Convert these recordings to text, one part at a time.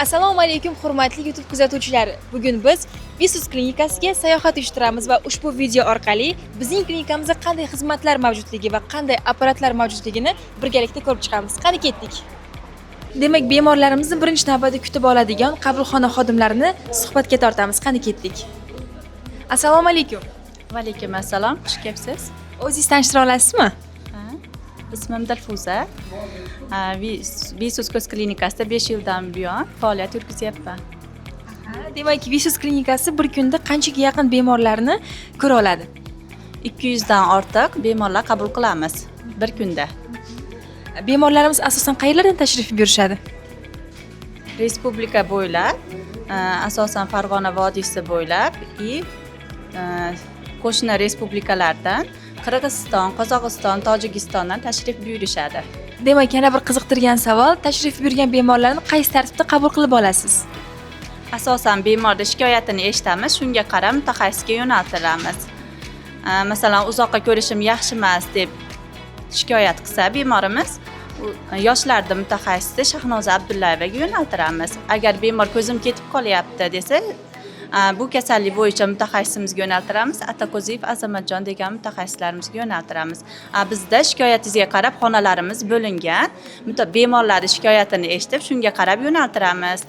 Assalomu alaykum hurmatli YouTube kuzatuvchilari. Bugun biz Visus klinikasiga sayohat uyushtiramiz va ushbu video orqali bizning klinikamizda qanday xizmatlar mavjudligi va qanday apparatlar mavjudligini birgalikda ko'rib chiqamiz. Qani ketdik. Demak, bemorlarimizni birinchi navbatda kutib oladigan qabulxona xodimlarini suhbatga tortamiz. Qani ketdik. Assalomu alaykum. Va alaykum assalom, xush kelibsiz. O'zingiz tanishtira olasizmi? Ismim Dilfuza. Visus ko'z klinikasida 5 yildan buyon faoliyat yurgizyapman. Demak, Visus klinikasi bir kunda qanchaga yaqin bemorlarni ko'ra oladi? 200 dan ortiq bemorlar qabul qilamiz bir kunda. Bemorlarimiz asosan qayerlardan tashrif buyurishadi? Respublika bo'ylab, asosan Farg'ona vodiysi bo'ylab qo'shni respublikalardan Qirg'iziston, Qozog'iston, Tojikistondan tashrif buyurishadi. Demak, yana bir qiziqtirgan savol, tashrif buyurgan bemorlarni qaysi tartibda qabul qilib olasiz? Asosan bemorning shikoyatini eshitamiz, shunga qarab mutaxassisga yo'naltiramiz. Masalan, uzoqqa ko'rishim yaxshi emas deb shikoyat qilsa bemorimiz, yoshlarda mutaxassisi Shahnoza Abdullayevaga yo'naltiramiz. Agar bemor ko'zim ketib qolyapti desa, bu kasallik bo'yicha mutaxassisimizga yo'naltiramiz. Atakoziyev Azamatjon degan mutaxassislarimizga yo'naltiramiz. Bizda shikoyatingizga qarab xonalarimiz bo'lingan. Bemorlarning shikoyatini eshitib, shunga qarab yo'naltiramiz.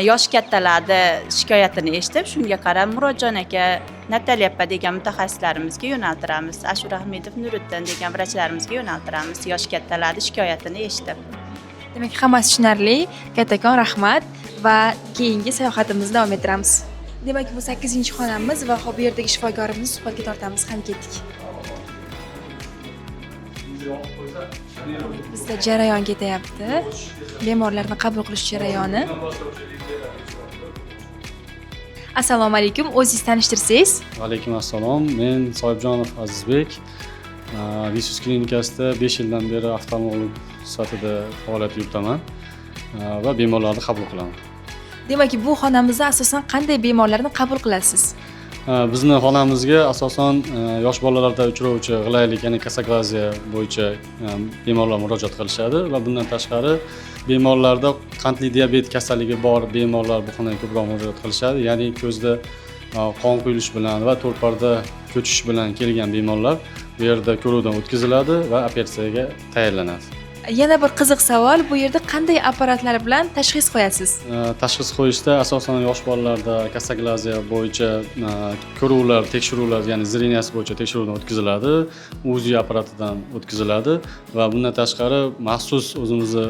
Yosh kattalarni shikoyatini eshitib, shunga qarab Murodjon aka, Natalya appa degan mutaxassislarimizga yo'naltiramiz. Ashura Ahmedov, Nuriddin degan vrachlarimizga yo'naltiramiz. Yosh kattalarning shikoyatini eshitib. Demak, hammasi tushunarli. Kattakon rahmat va keyingi sayohatimizni davom ettiramiz. Demak, bu 8-xonamiz va bu yerdagi shifokorimizni suhbatga tortamiz. Qani ketdik. Bizda jarayon ketyapti. Bemorlarni qabul qilish jarayoni. Assalomu alaykum. O'zingiz tanishtirsangiz? Va alaykum assalom. Men Soyibjonov Azizbek. Visus klinikasida 5 yildan beri oftalmolog sifatida faoliyat yuritaman va bemorlarni qabul qilaman. Demak, bu xonamizda asosan qanday bemorlarni qabul qilasiz? Bizni xonamizga asosan yosh bolalarda uchrovchi g'ilaylik, ya'ni kasaklaziya bo'yicha bemorlar murojaat qilishadi va bundan tashqari bemorlarda qandli diabet kasalligi bor bemorlar bu xonaga ko'proq murojaat qilishadi. Ya'ni ko'zda qon quyilish bilan va to'rtparda ko'chish bilan kelgan bemorlar bu yerda ko'ruvdan o'tkaziladi va operatsiyaga tayyorlanadi. Yana bir qiziq savol, bu yerda qanday apparatlar bilan tashxis qo'yasiz? Tashxis qo'yishda asosan yosh bolalarda kasaklaziya bo'yicha ko'ruvlar, tekshiruvlar, ya'ni zreniyasi bo'yicha tekshiruvdan o'tkaziladi, UZI apparatidan o'tkaziladi va bundan tashqari maxsus o'zimizni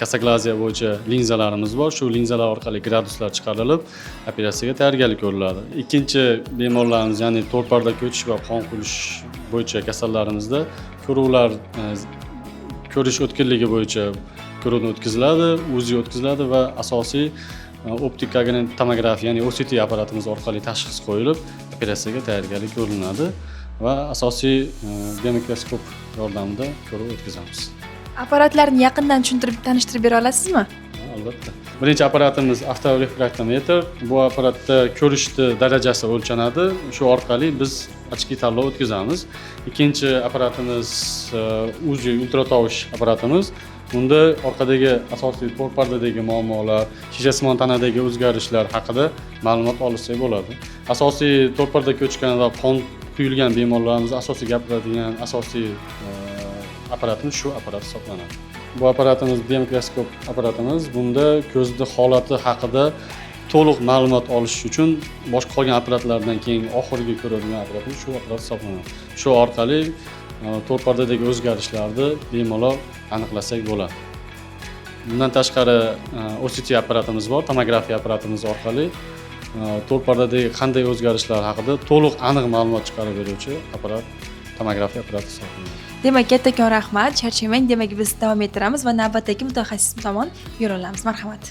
kasaklaziya bo'yicha linzalarimiz bor. Shu linzalar orqali graduslar chiqarilib, operatsiyaga tayyorgarlik ko'riladi. Ikkinchi bemorlarimiz, ya'ni to'rtparda ko'chish va qon quyilish bo'yicha kasallarimizda ko'ruvlar ko'rish o'tkirligi bo'yicha ko'ruvdan o'tkaziladi, UZI o'tkaziladi va asosiy optik kognitiv tomografiya, ya'ni OCT apparatimiz orqali tashxis qo'yilib, operatsiyaga tayyorgarlik ko'riladi va asosiy biomikroskop yordamida ko'ruv o'tkazamiz. Apparatlarni yaqindan tanishtirib bera olasizmi? Albatta. Birinchi apparatimiz avtorefraktometr. Bu apparatda ko'rishni darajasi o'lchanadi. Shu orqali biz ochki tanlov o'tkazamiz. Ikkinchi apparatimiz UZI ultratovush apparatimiz. Unda orqadagi asosiy to'rtpardadagi muammolar, shishasimon tanadagi o'zgarishlar haqida ma'lumot olsak bo'ladi. Asosiy to'rtparda ko'chgan va qon quyilgan bemorlarimiz asosiy gapiradigan asosiy apparatimiz shu apparat hisoblanadi. Bu apparatimiz biomikroskop apparatimiz. Bunda ko'zni holati haqida to'liq ma'lumot olish uchun boshqa qolgan apparatlardan keyin oxirgi ko'radigan apparatimiz shu apparat hisoblanadi. Shu orqali to'rtpardadagi o'zgarishlarni bemalol aniqlasak bo'ladi. Bundan tashqari OCT apparatimiz bor. Tomografiya apparatimiz orqali to'rtpardadagi qanday o'zgarishlar haqida to'liq aniq ma'lumot chiqarib beruvchi apparat tomografiya apparati hisoblanadi. Demak, kattakon rahmat. Charchamang. Demak, biz davom ettiramiz va navbatdagi mutaxassis tomon yo'l olamiz. Marhamat.